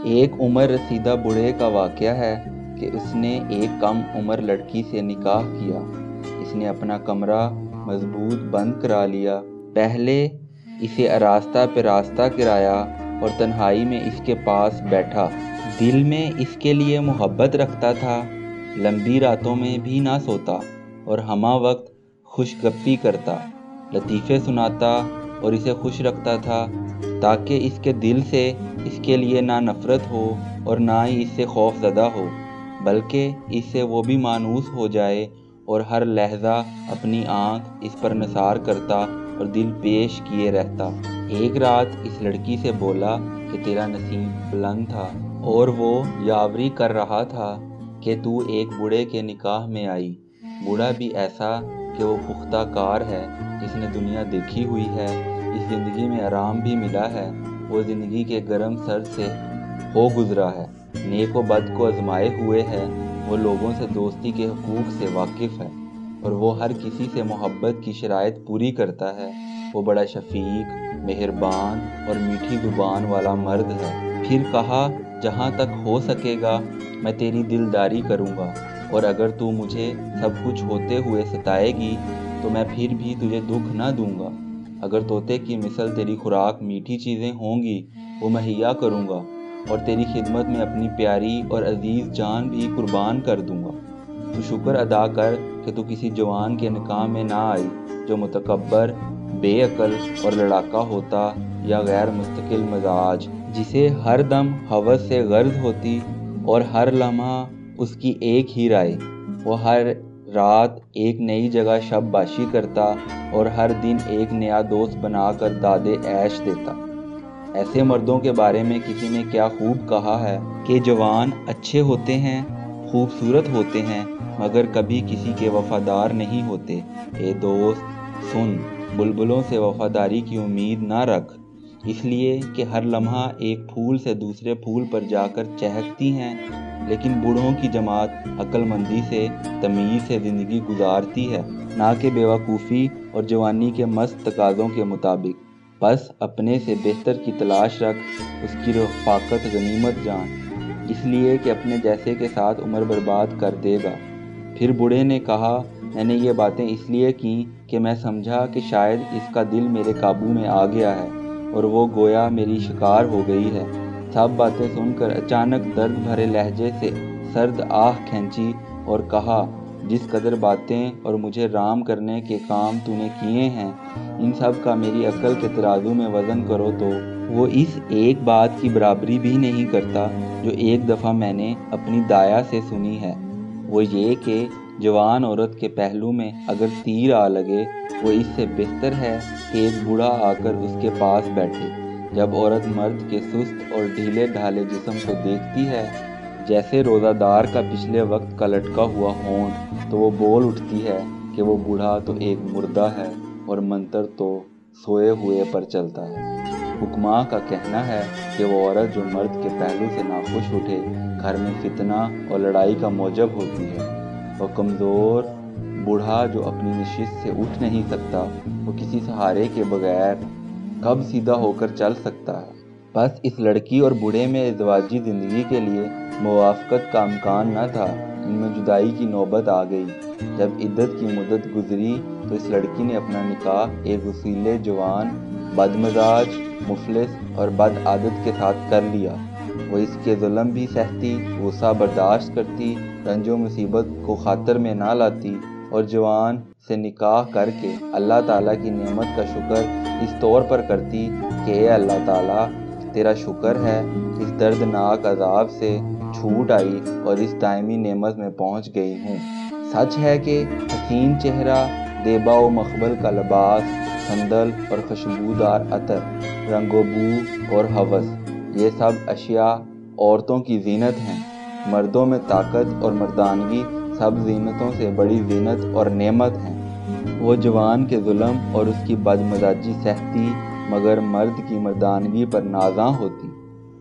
ایک عمر رسیدہ بوڑھے کا واقعہ ہے کہ اس نے ایک کم عمر لڑکی سے نکاح کیا۔ اس نے اپنا کمرہ مضبوط بند کرا لیا، پہلے اسے آراستہ پہ راستہ کرایا اور تنہائی میں اس کے پاس بیٹھا۔ دل میں اس کے لیے محبت رکھتا تھا، لمبی راتوں میں بھی نہ سوتا اور ہمہ وقت خوش گپی کرتا، لطیفے سناتا اور اسے خوش رکھتا تھا تاکہ اس کے دل سے اس کے لیے نہ نفرت ہو اور نہ ہی اس سے خوف زدہ ہو، بلکہ اس سے وہ بھی مانوس ہو جائے اور ہر لحظہ اپنی آنکھ اس پر نثار کرتا اور دل پیش کیے رہتا۔ ایک رات اس لڑکی سے بولا کہ تیرا نصیب بلند تھا اور وہ یاوری کر رہا تھا کہ تو ایک بوڑھے کے نکاح میں آئی، بوڑھا بھی ایسا کہ وہ پختہ کار ہے، جس نے دنیا دیکھی ہوئی ہے، اس زندگی میں آرام بھی ملا ہے، وہ زندگی کے گرم سرد سے ہو گزرا ہے، نیک و بد کو آزمائے ہوئے ہے، وہ لوگوں سے دوستی کے حقوق سے واقف ہے اور وہ ہر کسی سے محبت کی شرائط پوری کرتا ہے، وہ بڑا شفیق، مہربان اور میٹھی زبان والا مرد ہے۔ پھر کہا، جہاں تک ہو سکے گا میں تیری دلداری کروں گا، اور اگر تو مجھے سب کچھ ہوتے ہوئے ستائے گی تو میں پھر بھی تجھے دکھ نہ دوں گا، اگر طوطے کی مثل تیری خوراک میٹھی چیزیں ہوں گی وہ مہیا کروں گا، اور تیری خدمت میں اپنی پیاری اور عزیز جان بھی قربان کر دوں گا۔ تو شکر ادا کر کہ تو کسی جوان کے نکاح میں نہ آئی جو متکبر، بے عقل اور لڑاکا ہوتا، یا غیر مستقل مزاج، جسے ہر دم ہوس سے غرض ہوتی اور ہر لمحہ اس کی ایک ہی رائے، وہ ہر رات ایک نئی جگہ شب باشی کرتا اور ہر دن ایک نیا دوست بنا کر دادے عیش دیتا۔ ایسے مردوں کے بارے میں کسی نے کیا خوب کہا ہے کہ جوان اچھے ہوتے ہیں، خوبصورت ہوتے ہیں، مگر کبھی کسی کے وفادار نہیں ہوتے۔ اے دوست سن، بلبلوں سے وفاداری کی امید نہ رکھ، اس لیے کہ ہر لمحہ ایک پھول سے دوسرے پھول پر جا کر چہکتی ہیں، لیکن بوڑھوں کی جماعت عقل مندی سے، تمیز سے زندگی گزارتی ہے، نہ کہ بیوقوفی اور جوانی کے مست تقاضوں کے مطابق۔ بس اپنے سے بہتر کی تلاش رکھ، اس کی رفاقت غنیمت جان، اس لیے کہ اپنے جیسے کے ساتھ عمر برباد کر دے گا۔ پھر بوڑھے نے کہا، میں نے یہ باتیں اس لیے کیں کہ میں سمجھا کہ شاید اس کا دل میرے قابو میں آ گیا ہے اور وہ گویا میری شکار ہو گئی ہے۔ سب باتیں سن کر اچانک درد بھرے لہجے سے سرد آہ کھینچی اور کہا، جس قدر باتیں اور مجھے رام کرنے کے کام تو نے کیے ہیں، ان سب کا میری عقل کے ترازو میں وزن کرو تو وہ اس ایک بات کی برابری بھی نہیں کرتا جو ایک دفعہ میں نے اپنی دایا سے سنی ہے، وہ یہ کہ جوان عورت کے پہلو میں اگر تیر آ لگے وہ اس سے بہتر ہے کہ ایک بوڑھا آ کر اس کے پاس بیٹھے۔ جب عورت مرد کے سست اور ڈھیلے ڈھالے جسم کو دیکھتی ہے، جیسے روزہ دار کا پچھلے وقت کا لٹکا ہوا ہونٹ، تو وہ بول اٹھتی ہے کہ وہ بوڑھا تو ایک مردہ ہے اور منتر تو سوئے ہوئے پر چلتا ہے۔ حکماں کا کہنا ہے کہ وہ عورت جو مرد کے پہلو سے ناخوش اٹھے گھر میں فتنہ اور لڑائی کا موجب ہوتی ہے۔ وہ کمزور بوڑھا جو اپنی نشست سے اٹھ نہیں سکتا، وہ کسی سہارے کے بغیر کب سیدھا ہو کر چل سکتا ہے۔ بس اس لڑکی اور بوڑھے میں ازدواجی زندگی کے لیے موافقت کا امکان نہ تھا، ان میں جدائی کی نوبت آ گئی۔ جب عدت کی مدت گزری تو اس لڑکی نے اپنا نکاح ایک وسیلے جوان، بد مزاج، مفلس اور بد عادت کے ساتھ کر لیا۔ وہ اس کے ظلم بھی سہتی، غصہ برداشت کرتی، رنج و مصیبت کو خاطر میں نہ لاتی، اور جوان سے نکاح کر کے اللہ تعالیٰ کی نعمت کا شکر اس طور پر کرتی کہ اے اللہ تعالیٰ، تیرا شکر ہے اس دردناک عذاب سے چھوٹ آئی اور اس دائمی نعمت میں پہنچ گئی ہوں۔ سچ ہے کہ حسین چہرہ، دیبا و مخمل کا لباس، صندل اور خوشبودار عطر، رنگ و بو اور ہوس، یہ سب اشیاء عورتوں کی زینت ہیں۔ مردوں میں طاقت اور مردانگی سب زینتوں سے بڑی زینت اور نعمت ہیں۔ وہ جوان کے ظلم اور اس کی بد مزاجی سہتی، مگر مرد کی مردانگی پر نازاں ہوتی۔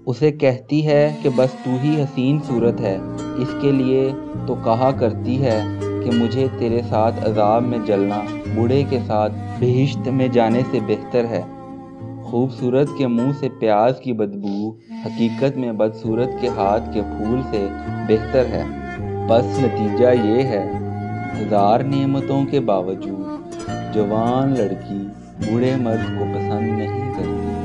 اسے کہتی ہے کہ بس تو ہی حسین صورت ہے، اس کے لیے تو کہا کرتی ہے کہ مجھے تیرے ساتھ عذاب میں جلنا بوڑھے کے ساتھ بہشت میں جانے سے بہتر ہے۔ خوبصورت کے منہ سے پیاز کی بدبو حقیقت میں بدصورت کے ہاتھ کے پھول سے بہتر ہے۔ بس نتیجہ یہ ہے، ہزار نعمتوں کے باوجود جوان لڑکی بوڑھے مرد کو پسند نہیں کرتی۔